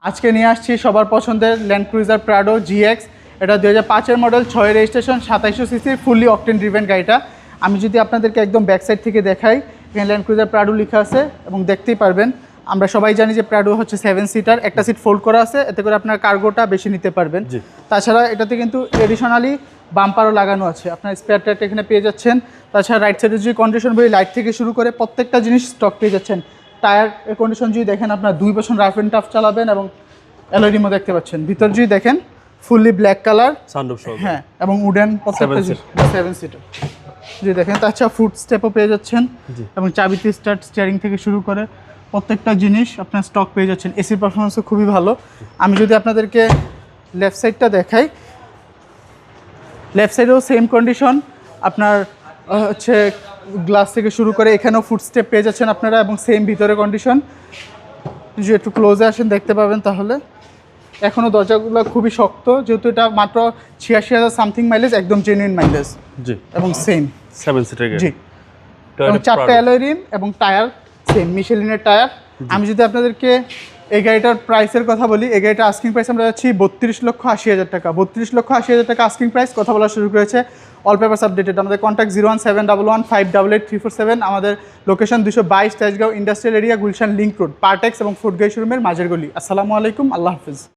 আজকে নিয়ে আসছি সবার পছন্দের ল্যান্ড ক্রুজার প্রাডো জিএক্স। এটা 2005-এর model, 6 registration, 2700 CC, fully octane driven গাড়িটা। আমি যদি আপনাদেরকে একদম ব্যাক সাইড থেকে দেখাই, এখানে ল্যান্ড ক্রুজার প্রাডো লেখা আছে এবং দেখতেই পারবেন। আমরা সবাই জানি যে প্রাডো হচ্ছে 7 সিটার, একটা সিট ফোল্ড করা আছে, এতে করে আপনার কার্গোটা বেশি নিতে পারবেন। তাছাড়া এটাতে কিন্তু এডিশনালি বাম্পারও লাগানো আছে, আপনার স্পেয়ার টায়ারটা এখানে পেয়ে যাচ্ছেন। তাছাড়া রাইট সাইডে যদি কন্ডিশন বলি, লাইট থেকে শুরু করে প্রত্যেকটা জিনিস স্টক পেয়ে যাচ্ছেন। টায়ার কন্ডিশন যদি দেখেন, আপনার 2 বছর রাফ অ্যান্ড টাফ চালাবেন এবং এলইডিমো দেখতে পাচ্ছেন। ভিতর যদি দেখেন ফুললি ব্ল্যাক কালার, হ্যাঁ, এবং উডেন প্রত্যেকটা 7 সিটার যদি দেখেন। তাছাড়া ফুট স্টেপও পেয়ে যাচ্ছেন এবং চাবিতে স্টার্ট, স্টিয়ারিং থেকে শুরু করে প্রত্যেকটা জিনিস আপনার স্টক পেয়ে যাচ্ছেন। এসির পারফরমেন্সও খুবই ভালো। আমি যদি আপনাদেরকে লেফট সাইডটা দেখাই, লেফট সাইডেও সেম কন্ডিশন, আপনার হচ্ছে গ্লাস থেকে শুরু করে এখানেও ফুট স্টেপ পেয়ে যাচ্ছেন আপনারা এবং সেম ভিতরে কন্ডিশন। যদি একটু ক্লোজে আসেন দেখতে পাবেন, তাহলে এখনও দরজাগুলো খুবই শক্ত, যেহেতু এটা মাত্র 86,000 সামথিং মাইলেজ, একদম জেনুইন মাইলেজ। জি, এবং সেম 7 সিটার গাড়ি। জি, এবং 4টা অ্যালয় রিম এবং টায়ার সেম মিশেলিনের টায়ার। আমি যদি আপনাদেরকে এই গাড়িটার প্রাইসের কথা বলি, এই গাড়িটার আস্কিং প্রাইস আমরা যাচ্ছি 32,80,000 টাকা। 32,80,000 টাকা আস্কিং প্রাইস। কথা বলা শুরু করেছে, অল পেপারস আপডেটেড। আমাদের কন্ট্যাক্ট 01711588837। আমাদের location 222 Tejgaon industrial area, Gulshan link road, Partex এবং ফুড গাড়ি শোরুমের মাঝের গলি। আসসালামু আলাইকুম, আল্লাহ হাফিজ।